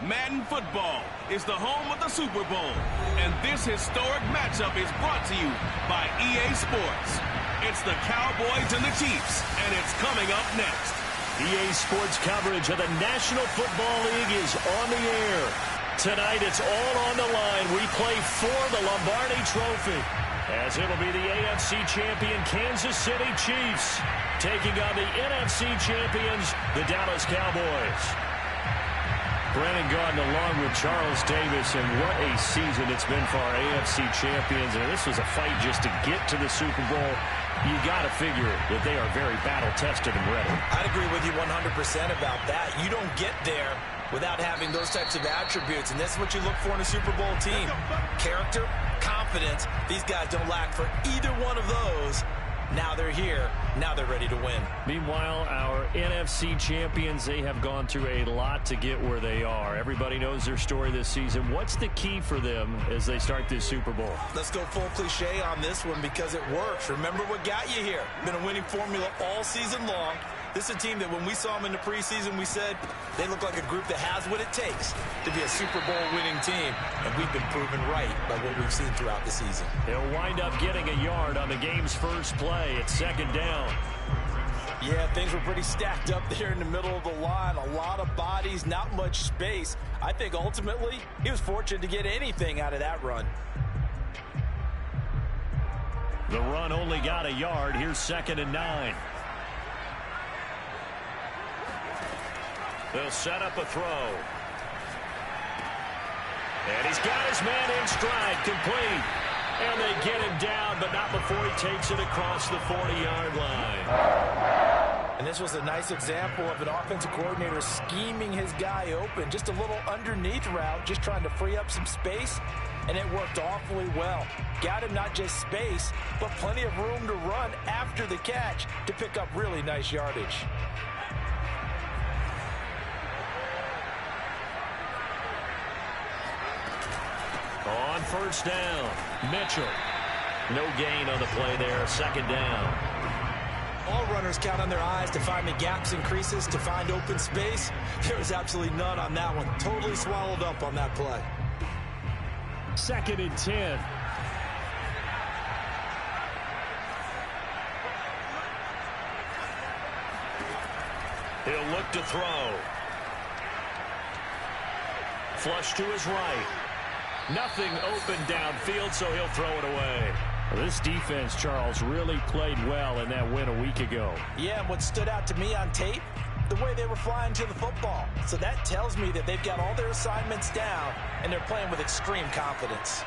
Madden Football is the home of the Super Bowl, and this historic matchup is brought to you by EA Sports. It's the Cowboys and the Chiefs, and it's coming up next. EA Sports coverage of the National Football League is on the air. Tonight, it's all on the line. We play for the Lombardi Trophy, as it'll be the AFC champion Kansas City Chiefs taking on the NFC champions, the Dallas Cowboys. Brandon Gaudin along with Charles Davis, and what a season it's been for our AFC champions. And this was a fight just to get to the Super Bowl. You got to figure that they are very battle-tested and ready. I'd agree with you 100% about that. You don't get there without having those types of attributes, and that's what you look for in a Super Bowl team. Character, confidence. These guys don't lack for either one of those. Now they're here. Now they're ready to win. Meanwhile, our NFC champions, they have gone through a lot to get where they are. Everybody knows their story this season. What's the key for them as they start this Super Bowl? Let's go full cliche on this one because it works. Remember what got you here. Been a winning formula all season long. This is a team that when we saw them in the preseason, we said they look like a group that has what it takes to be a Super Bowl winning team. And we've been proven right by what we've seen throughout the season. They'll wind up getting a yard on the game's first play. It's second down. Yeah, things were pretty stacked up there in the middle of the line. A lot of bodies, not much space. I think ultimately he was fortunate to get anything out of that run. The run only got a yard. Here's 2nd and 9. They'll set up a throw. And he's got his man in stride, complete. And they get him down, but not before he takes it across the 40-yard line. And this was a nice example of an offensive coordinator scheming his guy open. Just a little underneath route, just trying to free up some space. And it worked awfully well. Got him not just space, but plenty of room to run after the catch to pick up really nice yardage. On first down, Mitchell. No gain on the play there, 2nd down. All runners count on their eyes to find the gaps and creases, to find open space. There was absolutely none on that one. Totally swallowed up on that play. 2nd and 10. He'll look to throw. Flush to his right. Nothing open downfield, so he'll throw it away. Well, this defense, Charles, really played well in that win a week ago. Yeah, and what stood out to me on tape, the way they were flying to the football. So that tells me that they've got all their assignments down, and they're playing with extreme confidence.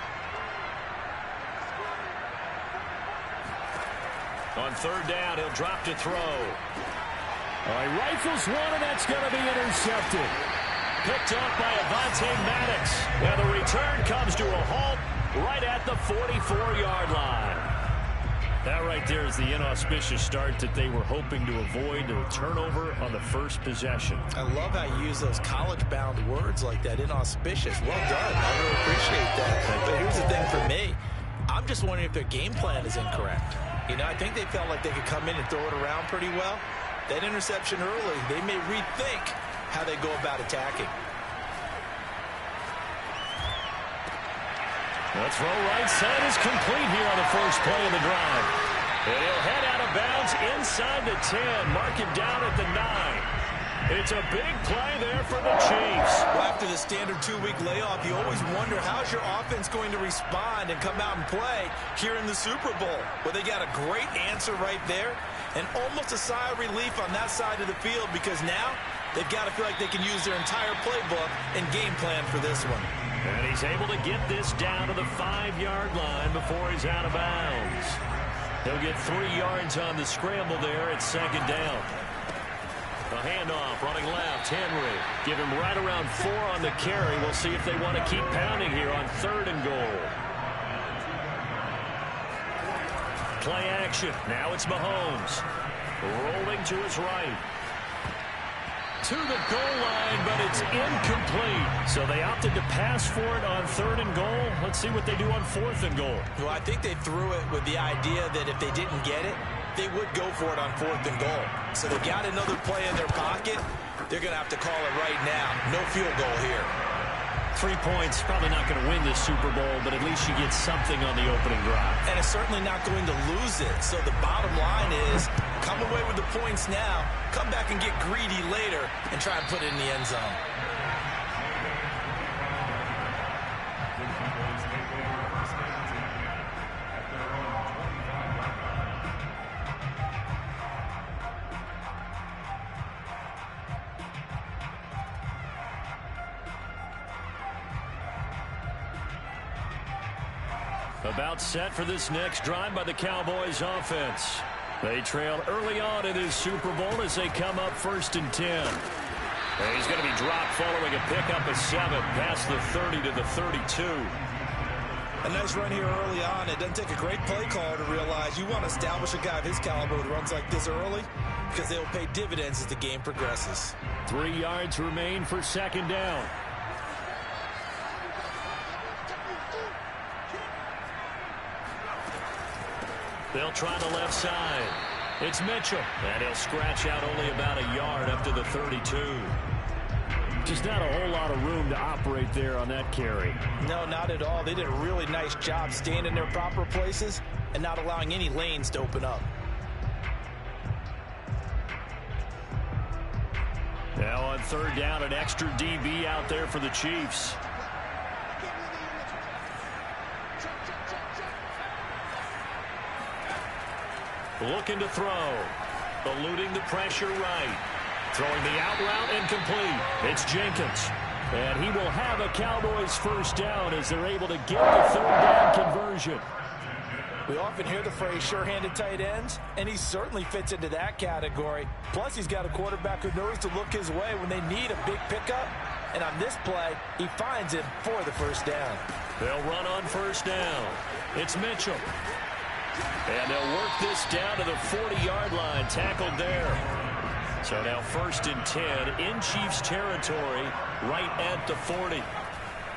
On 3rd down, he'll drop to throw. All right, rifles one, and that's going to be intercepted. Picked up by Avonte Maddox. Now the return comes to a halt right at the 44-yard line. That right there is the inauspicious start that they were hoping to avoid, a turnover on the first possession. I love how you use those college-bound words like that, inauspicious. Well done. I really appreciate that. But here's the thing for me. I'm just wondering if their game plan is incorrect. You know, I think they felt like they could come in and throw it around pretty well. That interception early, they may rethink how they go about attacking. The throw right side is complete here on the first play of the drive. And he'll head out of bounds inside the 10. Mark him down at the 9. It's a big play there for the Chiefs. Well, after the standard 2-week layoff, you always wonder how's your offense going to respond and come out and play here in the Super Bowl. Well, they got a great answer right there and almost a sigh of relief on that side of the field because now they've got to feel like they can use their entire playbook and game plan for this one. And he's able to get this down to the 5-yard line before he's out of bounds. He'll get 3 yards on the scramble there at 2nd down. The handoff, running left, Henry. Give him right around 4 on the carry. We'll see if they want to keep pounding here on 3rd and goal. Play action. Now it's Mahomes. Rolling to his right. To the goal line, but it's incomplete. So they opted to pass for it on 3rd and goal. Let's see what they do on 4th and goal. Well, I think they threw it with the idea that if they didn't get it, they would go for it on 4th and goal. So they got another play in their pocket. They're going to have to call it right now. No field goal here. 3 points, probably not going to win this Super Bowl, but at least you get something on the opening drive. And it's certainly not going to lose it. So the bottom line is, come away with the points now, come back and get greedy later, and try and put it in the end zone. About set for this next drive by the Cowboys offense. They trail early on in this Super Bowl as they come up 1st and 10. And he's going to be dropped following a pickup of 7 past the 30 to the 32. A nice run here early on. It doesn't take a great play caller to realize you want to establish a guy of his caliber who runs like this early because they'll pay dividends as the game progresses. 3 yards remain for 2nd down. They'll try the left side. It's Mitchell. And he'll scratch out only about a yard up to the 32. Just not a whole lot of room to operate there on that carry. No, not at all. They did a really nice job staying in their proper places and not allowing any lanes to open up. Now on 3rd down, an extra DB out there for the Chiefs. Looking to throw. Eluding the pressure right. Throwing the out route and complete. It's Jenkins. And he will have a Cowboys 1st down as they're able to get the 3rd down conversion. We often hear the phrase sure-handed tight ends, and he certainly fits into that category. Plus, he's got a quarterback who knows to look his way when they need a big pickup. And on this play, he finds him for the 1st down. They'll run on 1st down. It's Mitchell. And they'll work this down to the 40-yard line, tackled there. So now 1st and 10 in Chiefs territory, right at the 40.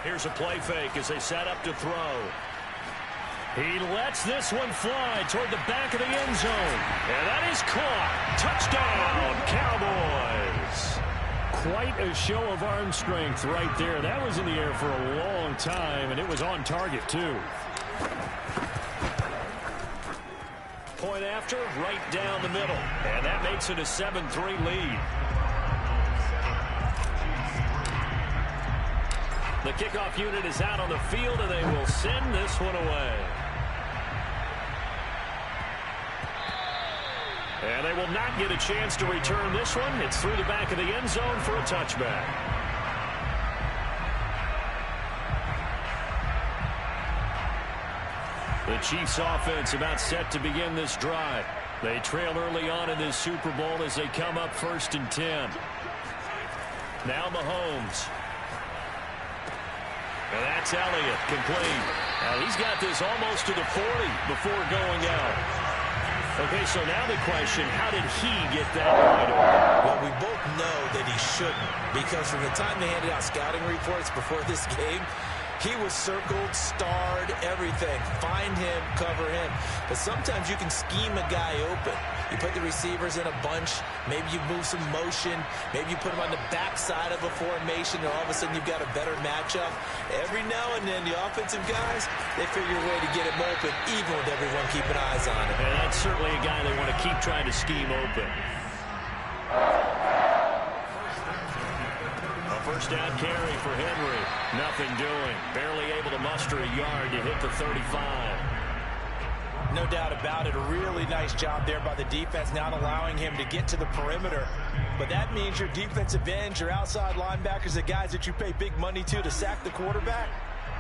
Here's a play fake as they set up to throw. He lets this one fly toward the back of the end zone. And that is caught. Touchdown, Cowboys. Quite a show of arm strength right there. That was in the air for a long time, and it was on target, too. Point after, right down the middle. And that makes it a 7-3 lead. The kickoff unit is out on the field, and they will send this one away. And they will not get a chance to return this one. It's through the back of the end zone for a touchback. The Chiefs offense about set to begin this drive. They trail early on in this Super Bowl as they come up 1st and 10. Now Mahomes. And that's Elliott, complete. Now he's got this almost to the 40 before going out. Okay, so now the question, how did he get that wide open? Well, we both know that he shouldn't, because from the time they handed out scouting reports before this game, he was circled, starred, everything. Find him, cover him. But sometimes you can scheme a guy open. You put the receivers in a bunch. Maybe you move some motion. Maybe you put them on the backside of a formation, and all of a sudden you've got a better matchup. Every now and then, the offensive guys, they figure a way to get him open, even with everyone keeping eyes on him. And that's certainly a guy they want to keep trying to scheme open. First down carry for Henry. Nothing doing. Barely able to muster a yard to hit the 35. No doubt about it. A really nice job there by the defense, not allowing him to get to the perimeter. But that means your defensive ends, your outside linebackers, the guys that you pay big money to sack the quarterback,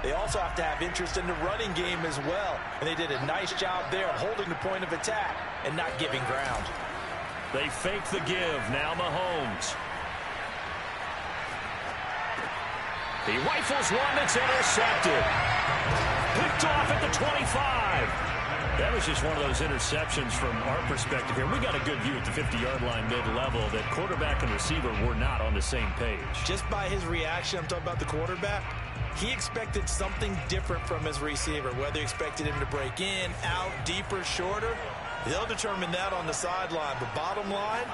they also have to have interest in the running game as well. And they did a nice job there of holding the point of attack and not giving ground. They fake the give. Now Mahomes. He rifles one that's intercepted. Picked off at the 25. That was just one of those interceptions from our perspective here. We got a good view at the 50-yard line mid-level that quarterback and receiver were not on the same page. Just by his reaction, I'm talking about the quarterback, he expected something different from his receiver, whether he expected him to break in, out, deeper, shorter. They'll determine that on the sideline. But bottom line,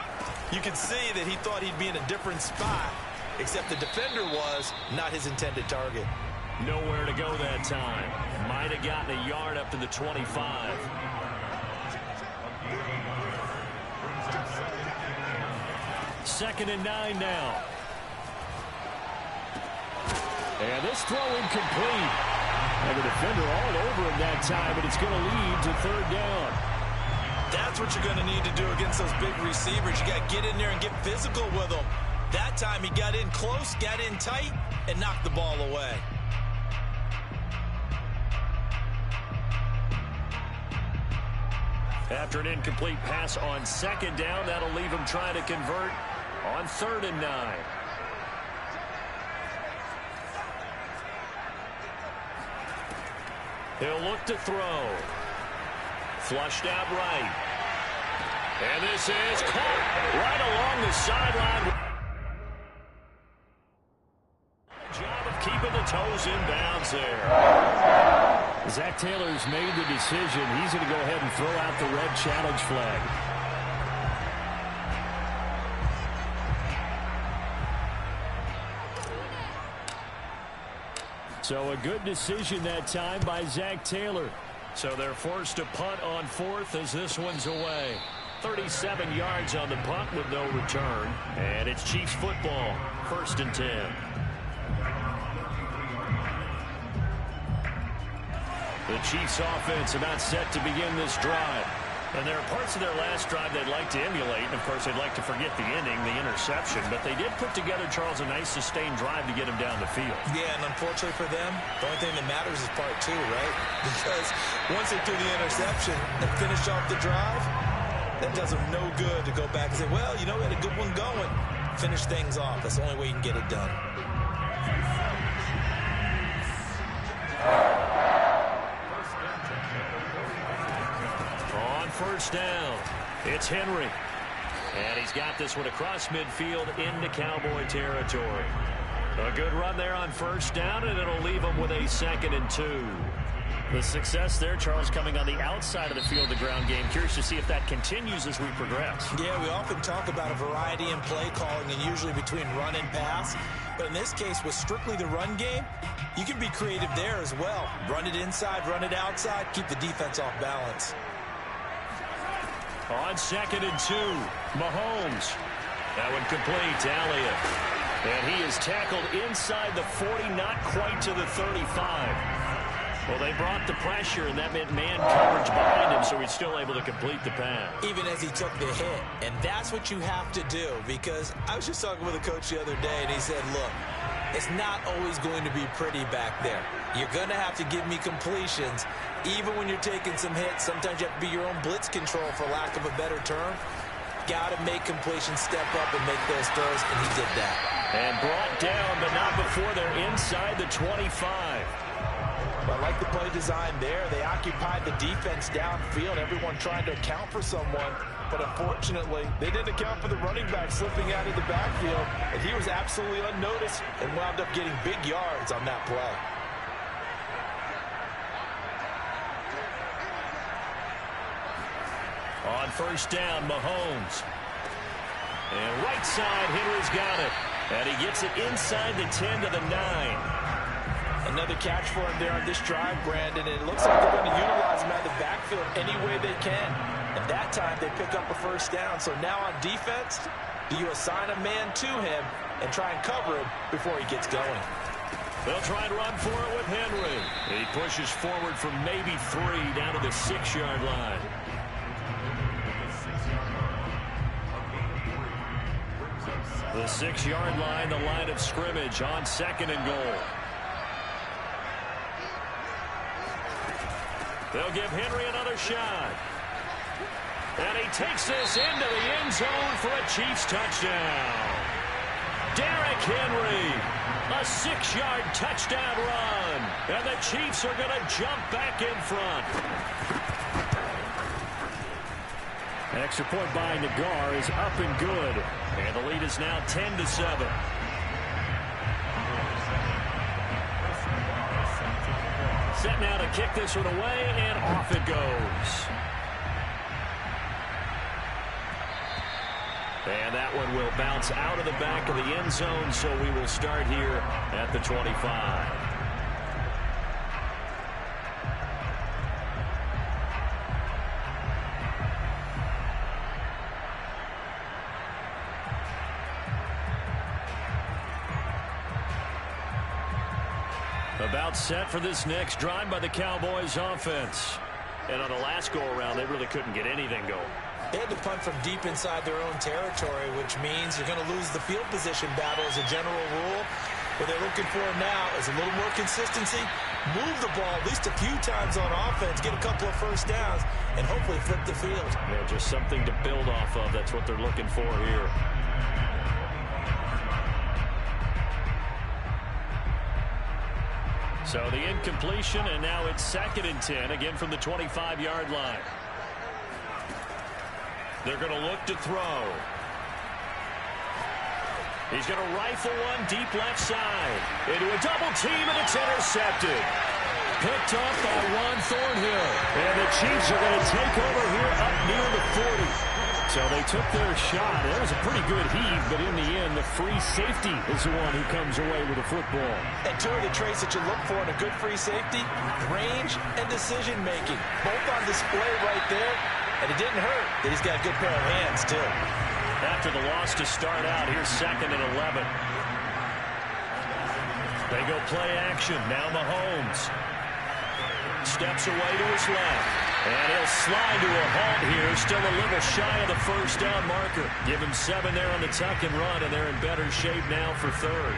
you can see that he thought he'd be in a different spot, except the defender was not his intended target. Nowhere to go that time. Might have gotten a yard up to the 25. Second and 9 now. And this throw incomplete. And the defender all over him that time, but it's going to lead to third down. That's what you're going to need to do against those big receivers. You got to get in there and get physical with them. That time he got in close, got in tight, and knocked the ball away. After an incomplete pass on second down, that'll leave him trying to convert on 3rd and 9. He'll look to throw. Flushed out right. And this is caught right along the sideline. Job of keeping the toes in bounds there. Zach Taylor's made the decision. He's going to go ahead and throw out the red challenge flag. So a good decision that time by Zach Taylor. So they're forced to punt on 4th as this one's away. 37 yards on the punt with no return. And it's Chiefs football, 1st and 10. The Chiefs offense about set to begin this drive. And there are parts of their last drive they'd like to emulate. And, of course, they'd like to forget the inning, the interception. But they did put together, Charles, a nice sustained drive to get him down the field. Yeah, and unfortunately for them, the only thing that matters is part 2, right? Because once they threw the interception and finished off the drive, that does them no good to go back and say, well, you know, we had a good one going. Finish things off. That's the only way you can get it done. First down. It's Henry. And he's got this one across midfield into Cowboy territory. A good run there on first down, and it'll leave him with a 2nd and 2. The success there, Charles, coming on the outside of the field, the ground game. Curious to see if that continues as we progress. Yeah, we often talk about a variety in play calling and usually between run and pass. But in this case, with strictly the run game, you can be creative there as well. Run it inside, run it outside, keep the defense off balance. On 2nd and 2, Mahomes. That one complete to Elliott. And he is tackled inside the 40, not quite to the 35. Well, they brought the pressure, and that meant man coverage behind him, so he's still able to complete the pass. Even as he took the hit. And that's what you have to do, because I was just talking with a coach the other day, and he said, look, it's not always going to be pretty back there. You're going to have to give me completions. Even when you're taking some hits, sometimes you have to be your own blitz control, for lack of a better term. Got to make completions, step up, and make those throws, and he did that. And brought down, but not before they're inside the 25. I like the play design there. They occupied the defense downfield, everyone trying to account for someone. But unfortunately, they didn't account for the running back slipping out of the backfield. And he was absolutely unnoticed and wound up getting big yards on that play. On first down, Mahomes. And right side, Henry's got it. And he gets it inside the 10 to the 9. Another catch for him there on this drive, Brandon. And it looks like they're going to utilize him out of the backfield any way they can. And that time they pick up a first down. So now on defense, do you assign a man to him and try and cover him before he gets going? They'll try and run for it with Henry. He pushes forward from maybe 3 down to the 6-yard line. The 6-yard line, the line of scrimmage on 2nd and goal. They'll give Henry another shot. And he takes this into the end zone for a Chiefs touchdown. Derrick Henry, a 6-yard touchdown run. And the Chiefs are going to jump back in front. An extra point by Nagar is up and good. And the lead is now 10-7. Set now to kick this one away, and off it goes. And that one will bounce out of the back of the end zone, so we will start here at the 25. About set for this next drive by the Cowboys offense. And on the last go-around, they really couldn't get anything going. They had to punt from deep inside their own territory, which means you're going to lose the field position battle as a general rule. What they're looking for now is a little more consistency, move the ball at least a few times on offense, get a couple of first downs, and hopefully flip the field. Yeah, just something to build off of. That's what they're looking for here. So the incompletion, and now it's 2nd and 10, again from the 25-yard line. They're going to look to throw. He's going to rifle one deep left side. Into a double team, and it's intercepted. Picked up by Juan Thornhill. And the Chiefs are going to take over here up near the 40. So they took their shot. It was a pretty good heave, but in the end, the free safety is the one who comes away with the football. And two of the traits that you look for in a good free safety, range and decision-making. Both on display right there. And it didn't hurt that he's got a good pair of hands, too. After the loss to start out, here's 2nd and 11. They go play action. Now Mahomes steps away to his left. And he'll slide to a halt here. Still a little shy of the first down marker. Give him 7 there on the tuck and run, and they're in better shape now for 3rd.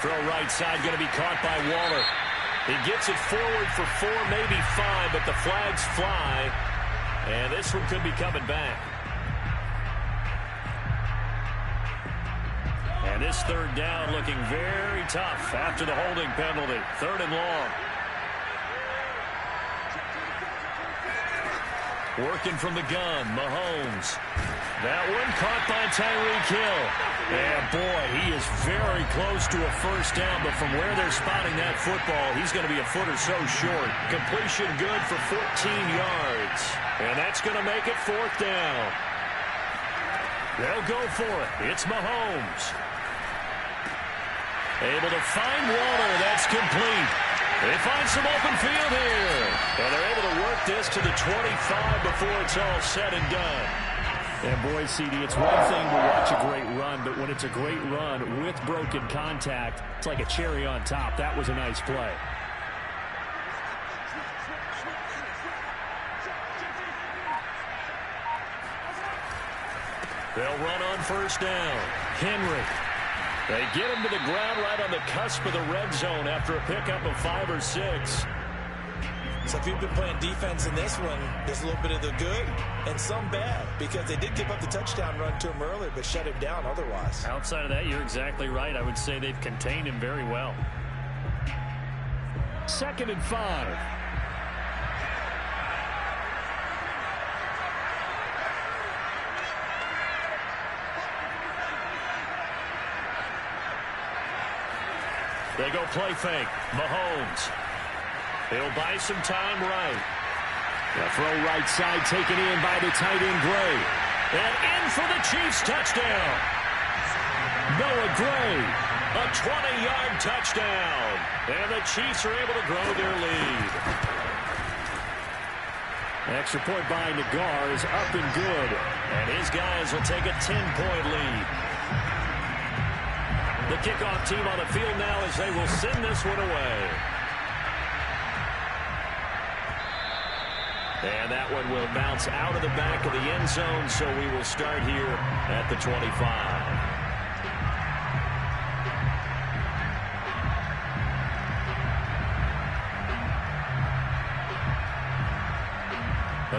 Throw right side, going to be caught by Waller. He gets it forward for 4, maybe 5, but the flags fly. And this one could be coming back. And this 3rd down looking very tough after the holding penalty. 3rd and long. Working from the gun, Mahomes. That one caught by Tyreek Hill. And boy, he is very close to a first down, but from where they're spotting that football, he's going to be a foot or so short. Completion good for 14 yards. And that's going to make it 4th down. They'll go for it. It's Mahomes. Able to find Waller. That's complete. They find some open field here. And they're able to work this to the 25 before it's all said and done. And boy, CD, it's one thing to watch a great run, but when it's a great run with broken contact, it's like a cherry on top. That was a nice play. They'll run on first down. Henry. They get him to the ground right on the cusp of the red zone after a pickup of 5 or 6. So if you've been playing defense in this one, there's a little bit of the good and some bad, because they did give up the touchdown run to him earlier, but shut him down otherwise. Outside of that, you're exactly right. I would say they've contained him very well. 2nd and 5. They go play fake. Mahomes. He'll buy some time right. The throw right side taken in by the tight end Gray. And in for the Chiefs touchdown. Noah Gray. A 20-yard touchdown. And the Chiefs are able to grow their lead. Extra point by Nagar is up and good. And his guys will take a 10-point lead. The kickoff team on the field now as they will send this one away. And that one will bounce out of the back of the end zone, so we will start here at the 25.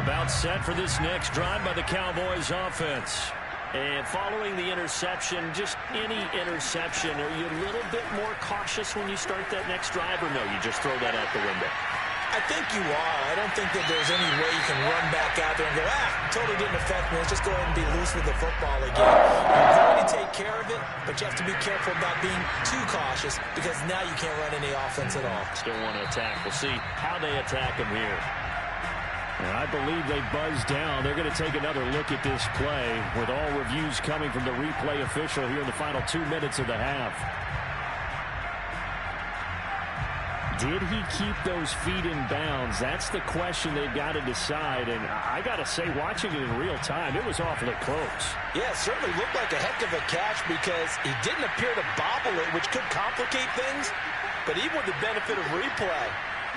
About set for this next drive by the Cowboys offense. And following the interception, just any interception, are you a little bit more cautious when you start that next drive, or no, you just throw that out the window? I think you are. I don't think that there's any way you can run back out there and go, totally didn't affect me. Let's just go ahead and be loose with the football again. You're going to take care of it, but you have to be careful about being too cautious because now you can't run any offense at all. Still want to attack. We'll see how they attack him here. And I believe they buzzed down. They're going to take another look at this play with all reviews coming from the replay official here in the final 2 minutes of the half. Did he keep those feet in bounds? That's the question they've got to decide. And I got to say, watching it in real time, it was awfully close. Yeah, it certainly looked like a heck of a catch because he didn't appear to bobble it, which could complicate things. But even with the benefit of replay,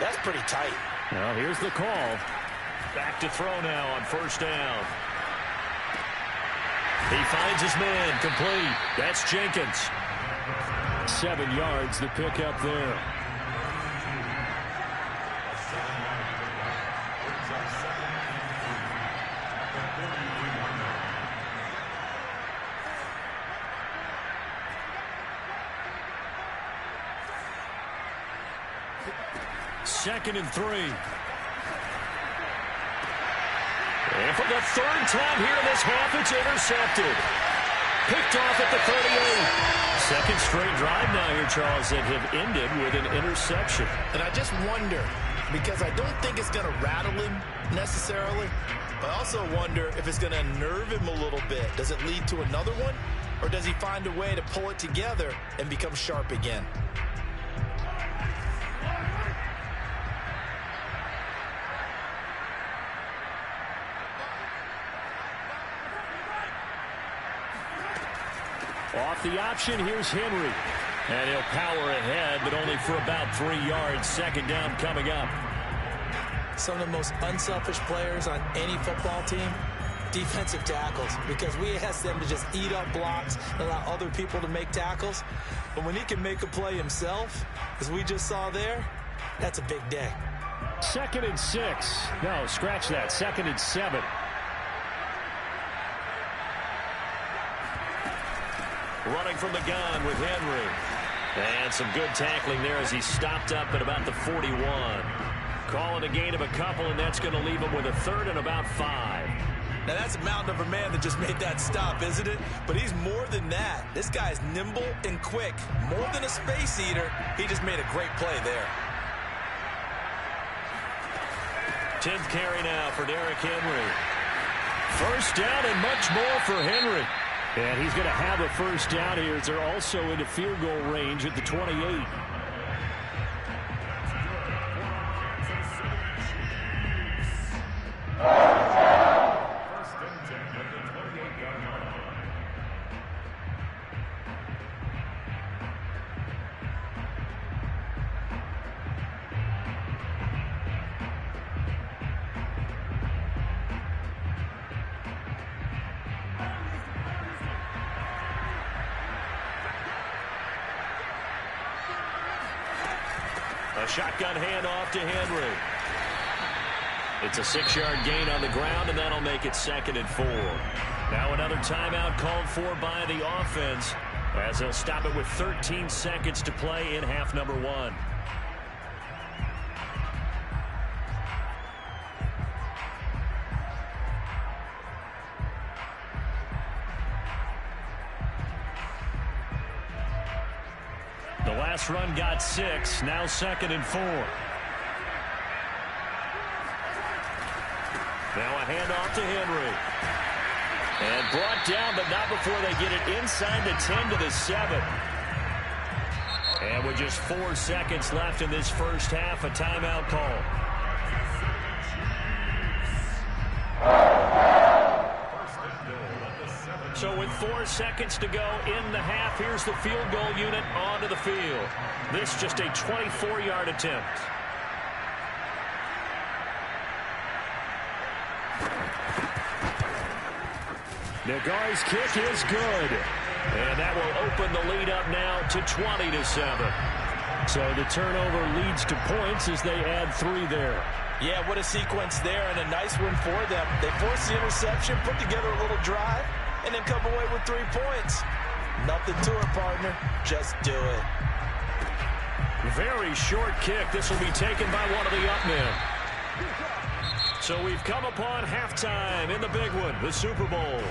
that's pretty tight. Well, here's the call. Back to throw now on first down. He finds his man, complete. That's Jenkins. 7 yards, the pickup there. Second and 3. And for the third time here in this half, it's intercepted. Picked off at the 38. Second straight drive now here, Charles, that have ended with an interception. And I just wonder, because I don't think it's going to rattle him necessarily, but I also wonder if it's going to nerve him a little bit. Does it lead to another one, or does he find a way to pull it together and become sharp again? Off the option, here's Henry. And he'll power ahead, but only for about 3 yards. Second down coming up. Some of the most unselfish players on any football team, defensive tackles, because we ask them to just eat up blocks and allow other people to make tackles. But when he can make a play himself, as we just saw there, that's a big day. 2nd and 6. No, scratch that. 2nd and 7. Running from the gun with Henry. And some good tackling there as he stopped up at about the 41. Calling a gain of a couple, and that's going to leave him with a 3rd and about 5. Now that's a mountain of a man that just made that stop, isn't it? But he's more than that. This guy's nimble and quick. More than a space eater, he just made a great play there. 10th carry now for Derrick Henry. First down and much more for Henry. And he's going to have a first down here as they're also into field goal range at the 28. A shotgun handoff to Henry. It's a 6-yard gain on the ground, and that'll make it 2nd and 4. Now another timeout called for by the offense as they'll stop it with 13 seconds to play in half number 1. Last run got 6. Now 2nd and 4. Now a handoff to Henry. And brought down, but not before they get it inside the 10 to the 7. And with just 4 seconds left in this first half, a timeout call. So with 4 seconds to go in the half, here's the field goal unit onto the field. This just a 24-yard attempt. Nagari's kick is good. And that will open the lead up now to 20-7. So the turnover leads to points as they add 3 there. Yeah, what a sequence there, and a nice one for them. They forced the interception, put together a little drive, and then come away with 3 points. Nothing to it, partner. Just do it. Very short kick. This will be taken by one of the up men. So we've come upon halftime in the big one, the Super Bowl.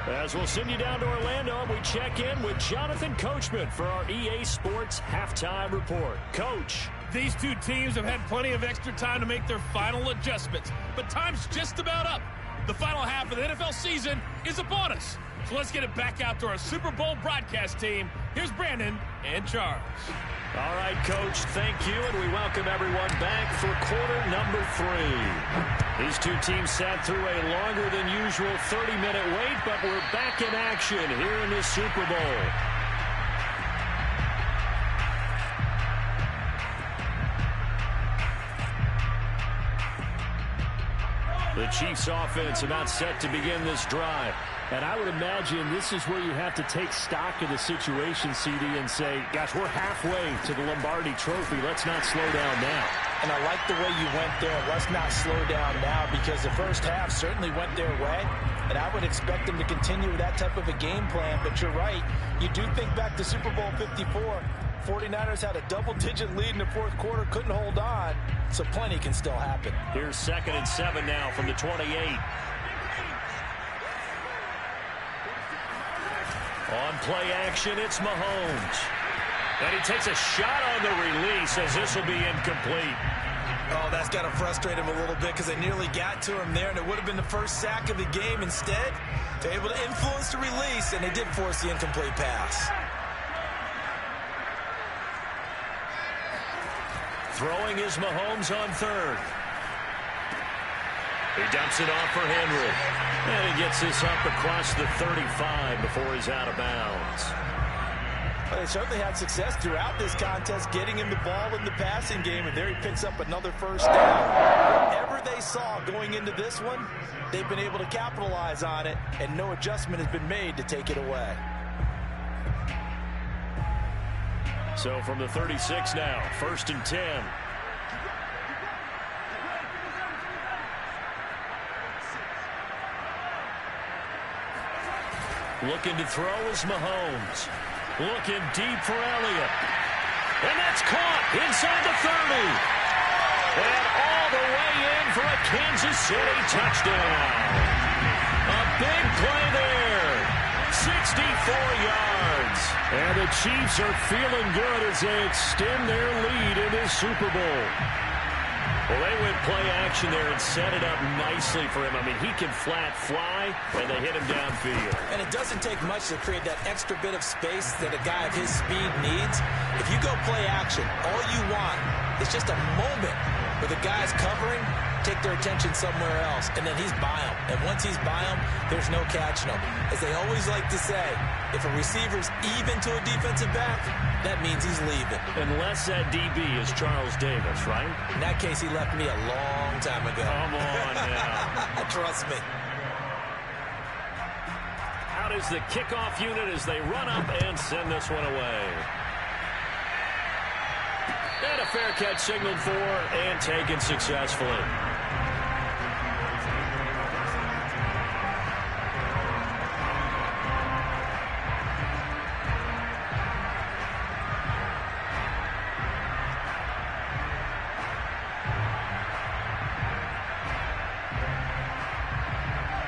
As we'll send you down to Orlando, and we check in with Jonathan Coachman for our EA Sports Halftime Report. Coach. These two teams have had plenty of extra time to make their final adjustments, but time's just about up. The final half of the NFL season is upon us. So let's get it back out to our Super Bowl broadcast team. Here's Brandon and Charles. All right, Coach, thank you, and we welcome everyone back for quarter number 3. These two teams sat through a longer than usual 30-minute wait, but we're back in action here in the Super Bowl. The Chiefs offense about set to begin this drive. And I would imagine this is where you have to take stock of the situation, CD, and say, gosh, we're halfway to the Lombardi Trophy. Let's not slow down now. And I like the way you went there. Let's not slow down now, because the first half certainly went their way. And I would expect them to continue with that type of a game plan. But you're right. You do think back to Super Bowl 54. 49ers had a double-digit lead in the fourth quarter, couldn't hold on, so plenty can still happen. Here's 2nd and 7 now from the 28. On play action, it's Mahomes. And he takes a shot on the release as this will be incomplete. Oh, that's got to frustrate him a little bit, because they nearly got to him there, and it would have been the first sack of the game. Instead, they're able to influence the release, and they did force the incomplete pass. Throwing is Mahomes on 3rd. He dumps it off for Henry. And he gets this up across the 35 before he's out of bounds. Well, they certainly had success throughout this contest getting him the ball in the passing game, and there he picks up another first down. Whatever they saw going into this one, they've been able to capitalize on it, and no adjustment has been made to take it away. So from the 36 now, 1st and 10. Looking to throw is Mahomes. Looking deep for Elliott. And that's caught inside the 30. And all the way in for a Kansas City touchdown. A big play there. 64 yards. And the Chiefs are feeling good as they extend their lead in this Super Bowl. Well, they went play action there and set it up nicely for him. I mean, he can flat fly, and they hit him downfield. And it doesn't take much to create that extra bit of space that a guy of his speed needs. If you go play action, all you want is just a moment where the guy's covering, take their attention somewhere else, and then he's by him. And once he's by him, there's no catching him. As they always like to say, if a receiver's even to a defensive back, that means he's leaving. Unless that DB is Charles Davis, right? In that case, he left me a long time ago. Come on now. Trust me. Out is the kickoff unit as they run up and send this one away. And a fair catch signaled for and taken successfully.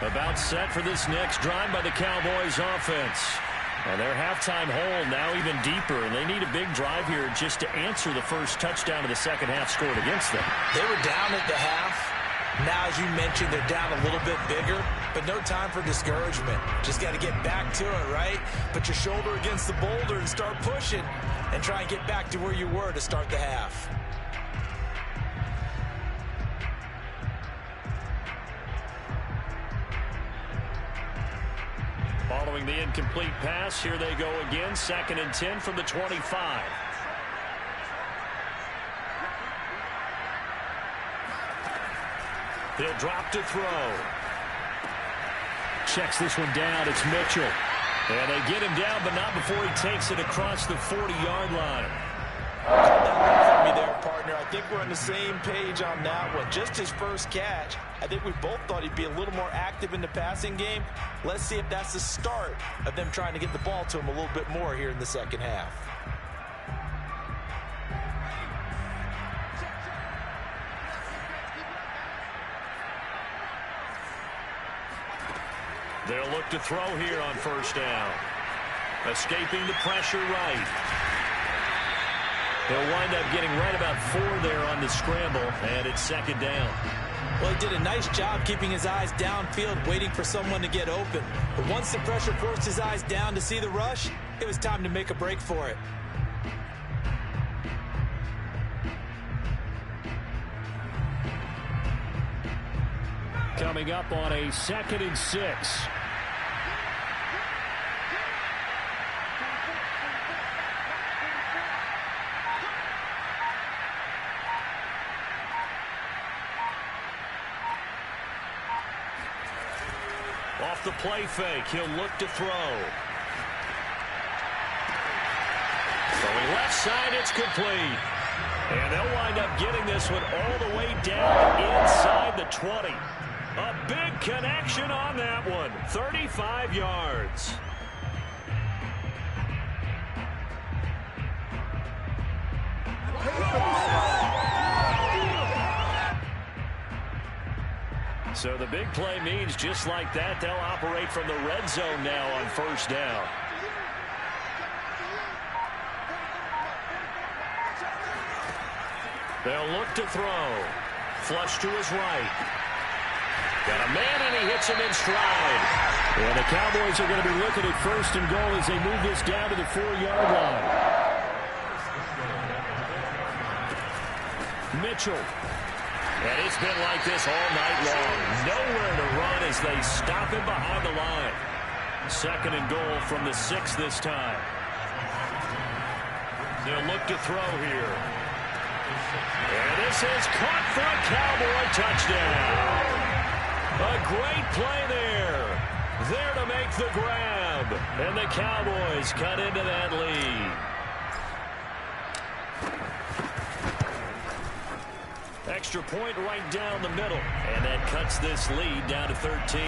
About set for this next drive by the Cowboys offense. And their halftime hole now even deeper, and they need a big drive here just to answer the first touchdown of the second half scored against them. They were down at the half. Now, as you mentioned, they're down a little bit bigger, but no time for discouragement. Just got to get back to it, right? Put your shoulder against the boulder and start pushing and try and get back to where you were to start the half. Following the incomplete pass, here they go again. 2nd and 10 from the 25. He'll drop to throw. Checks this one down. It's Mitchell. And they get him down, but not before he takes it across the 40-yard line. That me there, partner. I think we're on the same page on that one. Just his first catch. I think we both thought he'd be a little more active in the passing game. Let's see if that's the start of them trying to get the ball to him a little bit more here in the second half. They'll look to throw here on first down. Escaping the pressure right. He'll wind up getting right about 4 there on the scramble, and it's second down. Well, he did a nice job keeping his eyes downfield, waiting for someone to get open. But once the pressure forced his eyes down to see the rush, it was time to make a break for it. Coming up on a 2nd and 6. Off the play fake, he'll look to throw. Throwing left side, it's complete. And they'll wind up getting this one all the way down inside the 20. A big connection on that one. 35 yards. So the big play means just like that, they'll operate from the red zone now on first down. They'll look to throw. Flush to his right. Got a man, and he hits him in stride. And the Cowboys are going to be looking at first and goal as they move this down to the 4-yard line. Mitchell. And it's been like this all night long. Nowhere to run as they stop him behind the line. Second and goal from the 6 this time. They'll look to throw here. And this is caught for a Cowboy touchdown. A great play there. There to make the grab. And the Cowboys cut into that lead. Extra point right down the middle. And that cuts this lead down to 13.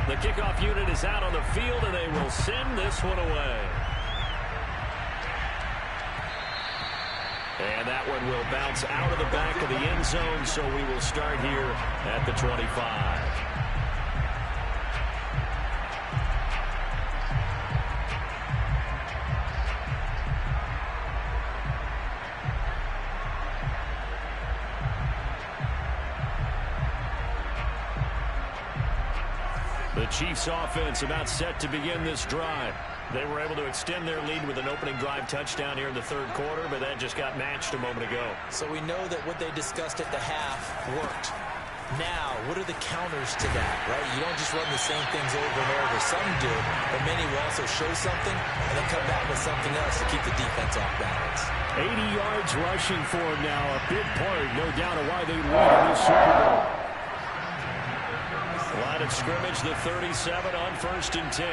The kickoff unit is out on the field, and they will send this one away. And that one will bounce out of the back of the end zone, so we will start here at the 25. The Chiefs offense about set to begin this drive. They were able to extend their lead with an opening drive touchdown here in the third quarter, but that just got matched a moment ago. So we know that what they discussed at the half worked. Now, what are the counters to that, right? You don't just run the same things over and over. Some do, but many will also show something and then come back with something else to keep the defense off balance. 80 yards rushing for him now. A big part, no doubt, of why they lead in this Super Bowl. Line of scrimmage, the 37 on 1st and 10.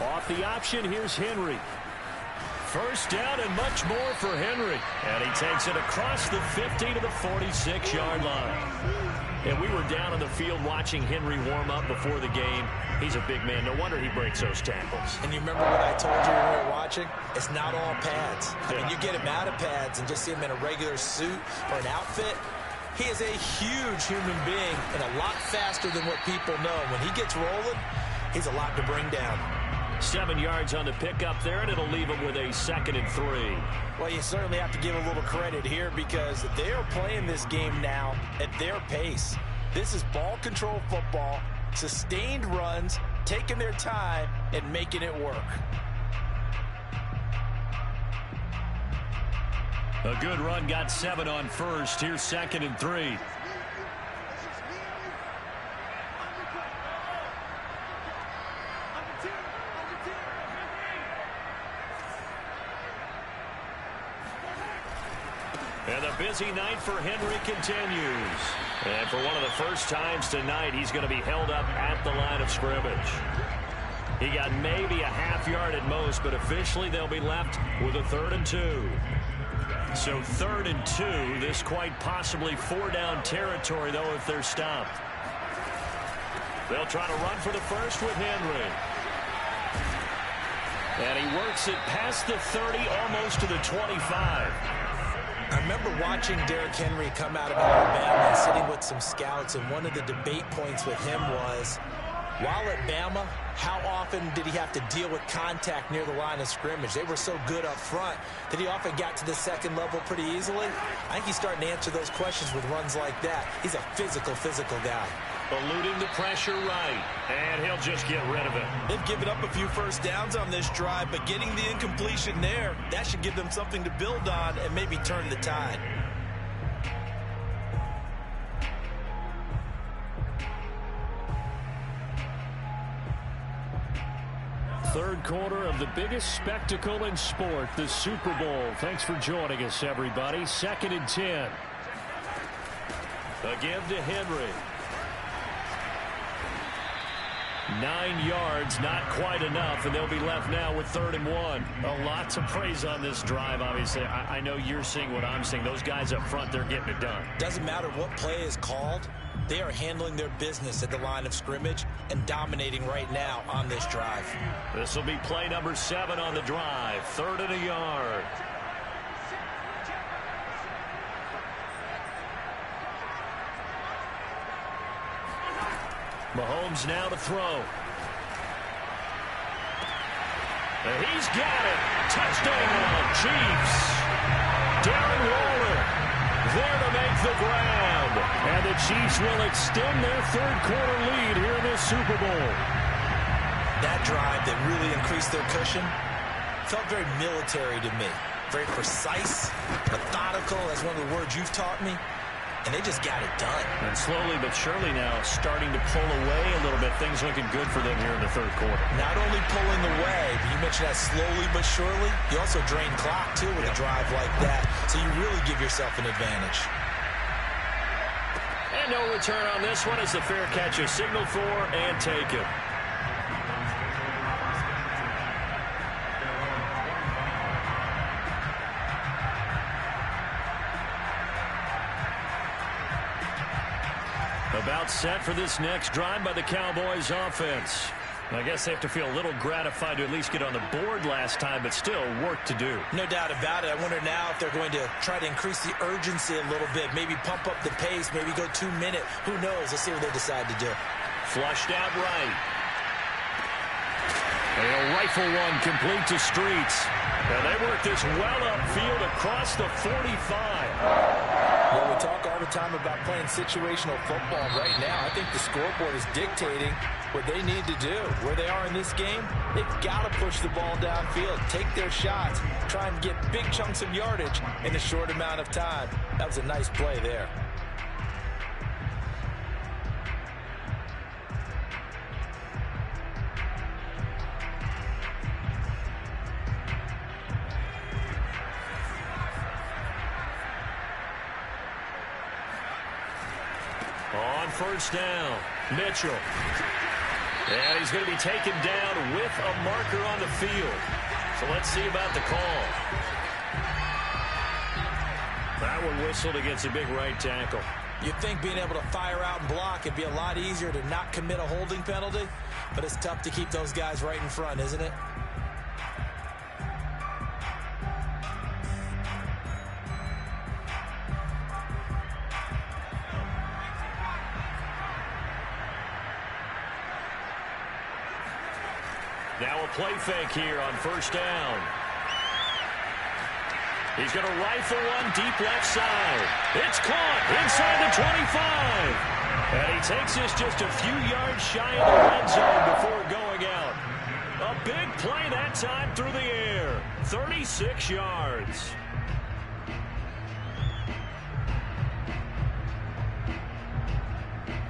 Off the option, here's Henry. First down and much more for Henry. And he takes it across the 50 to the 46-yard line. And we were down on the field watching Henry warm up before the game. He's a big man. No wonder he breaks those tackles. And you remember what I told you when we were watching? It's not all pads. I mean, you get him out of pads and just see him in a regular suit or an outfit. He is a huge human being and a lot faster than what people know. When he gets rolling, he's a lot to bring down. 7 yards on the pickup there, and it'll leave him with a 2nd and 3. Well, you certainly have to give a little credit here because they are playing this game now at their pace. This is ball control football, sustained runs, taking their time, and making it work. A good run, got 7 on first. Here's 2nd and 3. And the busy night for Henry continues. And for one of the first times tonight, he's going to be held up at the line of scrimmage. He got maybe a half yard at most, but officially they'll be left with a 3rd and 2. So 3rd and 2, this quite possibly 4-down territory, though, if they're stopped. They'll try to run for the first with Henry. And he works it past the 30, almost to the 25. I remember watching Derrick Henry come out of Alabama and sitting with some scouts, and one of the debate points with him was, while at Bama, how often did he have to deal with contact near the line of scrimmage? They were so good up front that he often got to the second level pretty easily. I think he's starting to answer those questions with runs like that. He's a physical guy. Eluding the pressure right, and he'll just get rid of it. They've given up a few first downs on this drive, but getting the incompletion there, that should give them something to build on and maybe turn the tide. Third quarter of the biggest spectacle in sport, the Super Bowl. Thanks for joining us, everybody. 2nd and 10. A give to Henry. 9 yards, not quite enough, and they'll be left now with 3rd and 1. A lot to praise on this drive, obviously. I know you're seeing what I'm seeing. Those guys up front, they're getting it done. Doesn't matter what play is called. They are handling their business at the line of scrimmage and dominating right now on this drive. This will be play number 7 on the drive. 3rd and a yard. Mahomes now to throw. And he's got it. Touchdown, Chiefs. Darren Waller there to make the grab. And the Chiefs will extend their third quarter lead here in this Super Bowl. That drive that really increased their cushion felt very military to me. Very precise, methodical. That's one of the words you've taught me. And they just got it done. And slowly but surely now starting to pull away a little bit. Things looking good for them here in the third quarter. Not only pulling away, but you mentioned that slowly but surely. You also drain clock, too, with a drive like that. So you really give yourself an advantage. And no return on this one as the fair catch is signaled for and taken. About set for this next drive by the Cowboys offense. I guess they have to feel a little gratified to at least get on the board last time, but still work to do. No doubt about it. I wonder now if they're going to try to increase the urgency a little bit, maybe pump up the pace, maybe go 2-minute. Who knows? Let's see what they decide to do. Flushed out right. They'll rifle one complete to Streets. And they work this well upfield across the 45. Well, we talk all the time about playing situational football. Right now, I think the scoreboard is dictating what they need to do. Where they are in this game, they've got to push the ball downfield, take their shots, try and get big chunks of yardage in a short amount of time. That was a nice play there. On first down, Mitchell. And he's going to be taken down with a marker on the field. So let's see about the call. That one whistled against a big right tackle. You'd think being able to fire out and block would be a lot easier to not commit a holding penalty, but it's tough to keep those guys right in front, isn't it? Now a play fake here on first down. He's going to rifle one deep left side. It's caught inside the 25. And he takes this just a few yards shy of the red zone before going out. A big play that time through the air. 36 yards.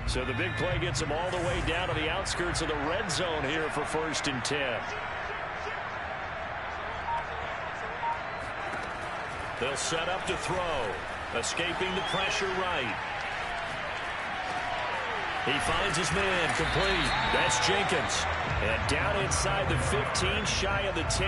So the big play gets him all the way down to the outskirts of the red zone here for 1st and 10. They'll set up to throw. Escaping the pressure right. He finds his man complete. That's Jenkins. And down inside the 15, shy of the 10.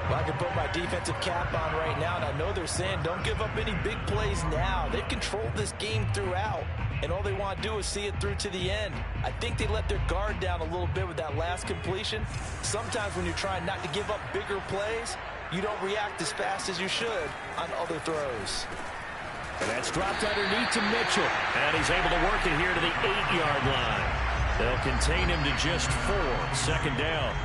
Well, I can put my defensive cap on right now, and I know they're saying don't give up any big plays now. They've controlled this game throughout. and all they want to do is see it through to the end. I think they let their guard down a little bit with that last completion. Sometimes when you're trying not to give up bigger plays, you don't react as fast as you should on other throws. And that's dropped underneath to Mitchell. And he's able to work it here to the 8-yard line. They'll contain him to just 4. Second down.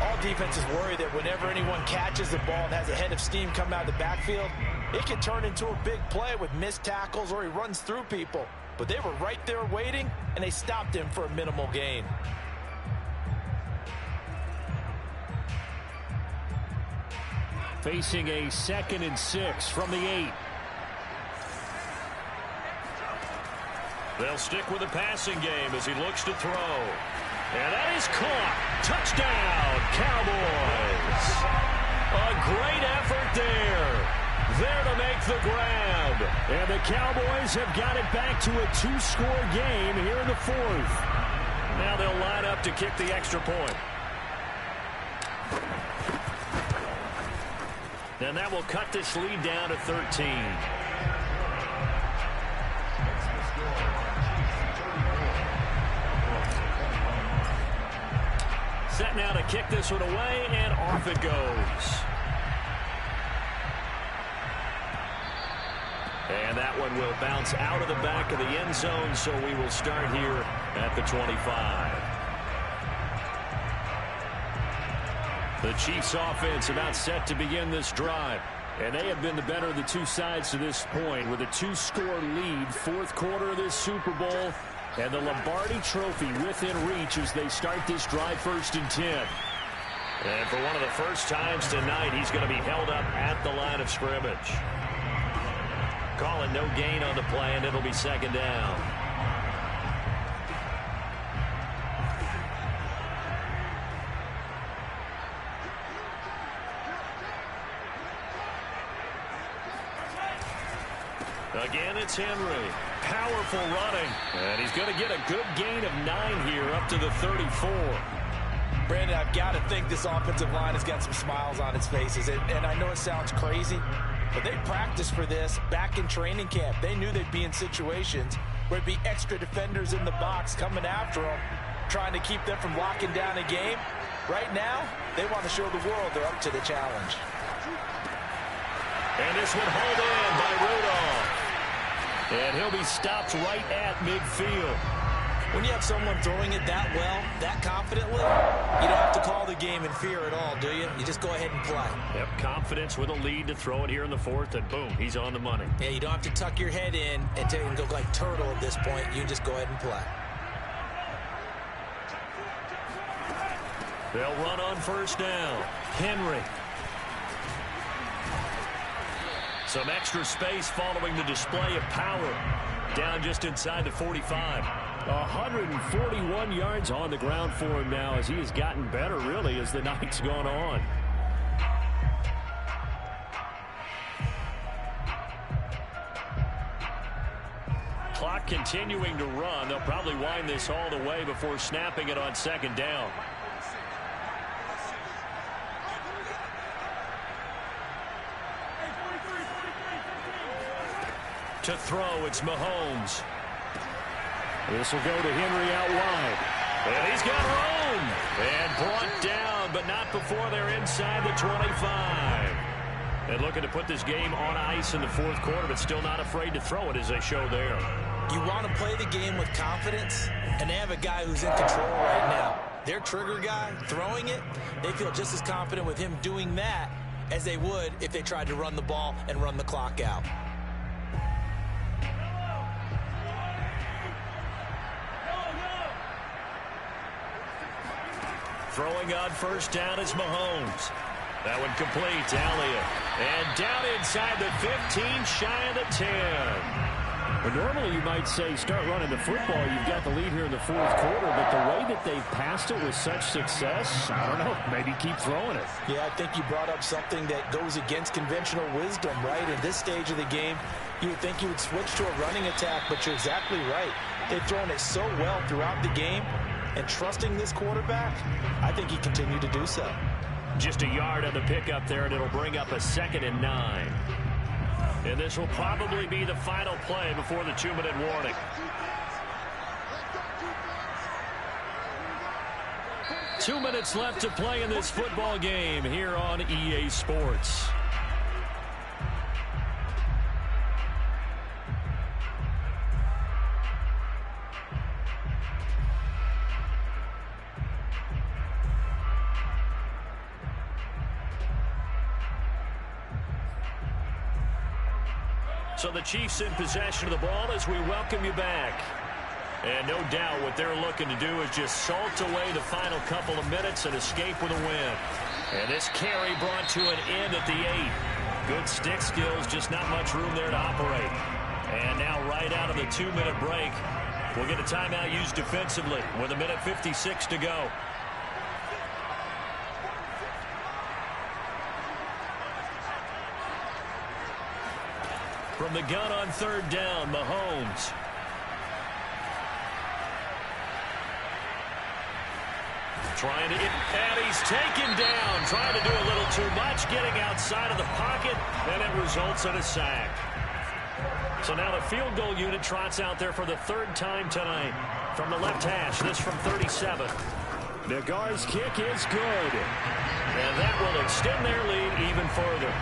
All defenses worry that whenever anyone catches the ball and has a head of steam come out of the backfield, it can turn into a big play with missed tackles or he runs through people. But they were right there waiting, and they stopped him for a minimal gain. Facing a 2nd and 6 from the 8. They'll stick with the passing game as he looks to throw. And that is caught. Touchdown, Cowboys. A great effort there. There to make the grab. And the Cowboys have got it back to a 2-score game here in the 4th. Now they'll line up to kick the extra point. And that will cut this lead down to 13. Set now to kick this one away, and off it goes. And that one will bounce out of the back of the end zone, so we will start here at the 25. The Chiefs offense about set to begin this drive. And they have been the better of the two sides to this point with a 2-score lead, 4th quarter of this Super Bowl. And the Lombardi Trophy within reach as they start this drive 1st and 10. And for one of the first times tonight, he's going to be held up at the line of scrimmage. Calling no gain on the play, and it'll be 2nd down. Again, it's Henry. Powerful running. And he's going to get a good gain of 9 here up to the 34. Brandon, I've got to think this offensive line has got some smiles on its faces. And I know it sounds crazy, but they practiced for this back in training camp. They knew they'd be in situations where there'd be extra defenders in the box coming after them, trying to keep them from locking down a game. Right now, they want to show the world they're up to the challenge. And this one hauled in by Rudolph. And he'll be stopped right at midfield. When you have someone throwing it that well, that confidently, you don't have to call the game in fear at all, do you? You just go ahead and play. Yep, confidence with a lead to throw it here in the 4th, and boom, he's on the money. Yeah, you don't have to tuck your head in and go like turtle at this point. You just go ahead and play. They'll run on 1st down. Henry. Some extra space following the display of power. Down just inside the 45. 141 yards on the ground for him now as he has gotten better, really, as the night's gone on. Clock continuing to run. They'll probably wind this all the way before snapping it on 2nd down. To throw, it's Mahomes. This will go to Henry out wide. And he's got room. And brought down, but not before they're inside the 25. And looking to put this game on ice in the 4th quarter, but still not afraid to throw it as they show there. You want to play the game with confidence, and they have a guy who's in control right now. Their trigger guy throwing it, they feel just as confident with him doing that as they would if they tried to run the ball and run the clock out. Throwing on 1st down is Mahomes. That one complete to Elliott. And down inside the 15, shy of the 10. Well, normally you might say start running the football. You've got the lead here in the 4th quarter, but the way that they've passed it with such success, I don't know, maybe keep throwing it. Yeah, I think you brought up something that goes against conventional wisdom, right? In this stage of the game, you would think you would switch to a running attack, but you're exactly right. They've thrown it so well throughout the game, and trusting this quarterback, I think he continued to do so. Just a yard on the pickup there, and it'll bring up a 2nd and 9. And this will probably be the final play before the 2-minute warning. Two minutes left to play in this football game here on EA Sports. So the Chiefs in possession of the ball as we welcome you back. And no doubt what they're looking to do is just salt away the final couple of minutes and escape with a win. And this carry brought to an end at the 8. Good stick skills, just not much room there to operate. And now right out of the 2-minute break, we'll get a timeout used defensively with 1:56 to go. From the gun on 3rd down, Mahomes. Trying to get, and he's taken down. Trying to do a little too much, getting outside of the pocket, and it results in a sack. So now the field goal unit trots out there for the 3rd time tonight. From the left hash, this from 37. Nagar's kick is good. And that will extend their lead even further.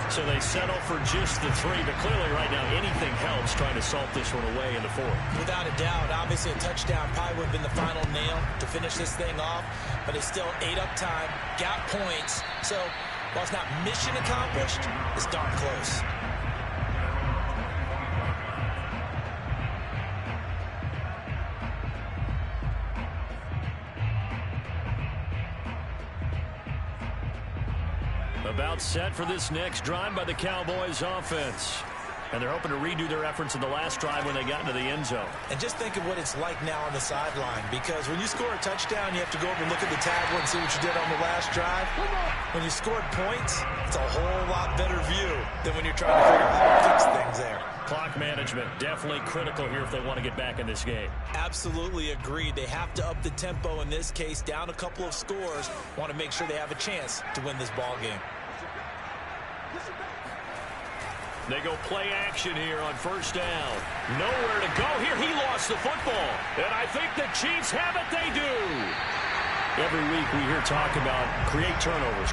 So they settle for just the 3, but clearly right now anything helps trying to salt this one away in the 4th. Without a doubt, obviously a touchdown probably would have been the final nail to finish this thing off, but it's still 8 up time, got points. So while it's not mission accomplished, it's darn close. About set for this next drive by the Cowboys offense. And they're hoping to redo their efforts in the last drive when they got into the end zone. And just think of what it's like now on the sideline, because when you score a touchdown, you have to go over and look at the tablet and see what you did on the last drive. When you scored points, it's a whole lot better view than when you're trying to figure out how to fix things there. Clock management, definitely critical here if they want to get back in this game. Absolutely agreed. They have to up the tempo in this case, down a couple of scores. Want to make sure they have a chance to win this ball game. They go play action here on 1st down. Nowhere to go here. He lost the football. And I think the Chiefs have it. They do. Every week we hear talk about create turnovers.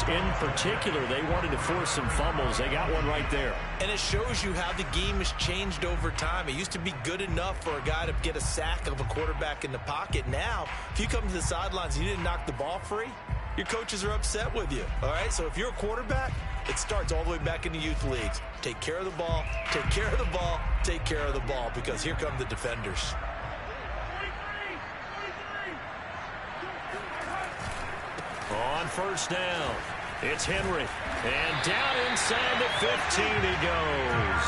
In particular, they wanted to force some fumbles. They got one right there. And it shows you how the game has changed over time. It used to be good enough for a guy to get a sack of a quarterback in the pocket. Now, if you come to the sidelines and you didn't knock the ball free, your coaches are upset with you. All right, so if you're a quarterback, it starts all the way back in the youth leagues. Take care of the ball, take care of the ball, take care of the ball, because here come the defenders. On 1st down, it's Henry. And down inside the 15 he goes.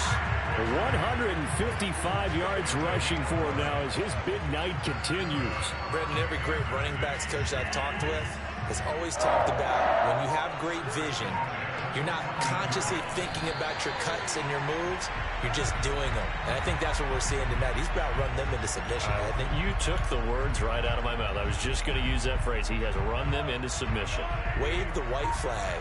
155 yards rushing for him now as his big night continues. Brendan, every great running backs coach I've talked with has always talked about when you have great vision, you're not consciously thinking about your cuts and your moves. You're just doing them. And I think that's what we're seeing tonight. He's about to run them into submission, hasn't he? You took the words right out of my mouth. I was just going to use that phrase. He has run them into submission. Wave the white flag.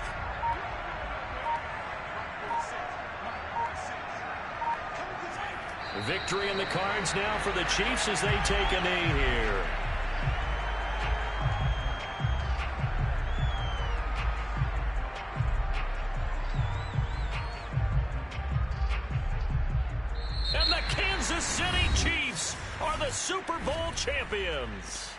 Victory in the cards now for the Chiefs as they take a knee here. And the Kansas City Chiefs are the Super Bowl champions.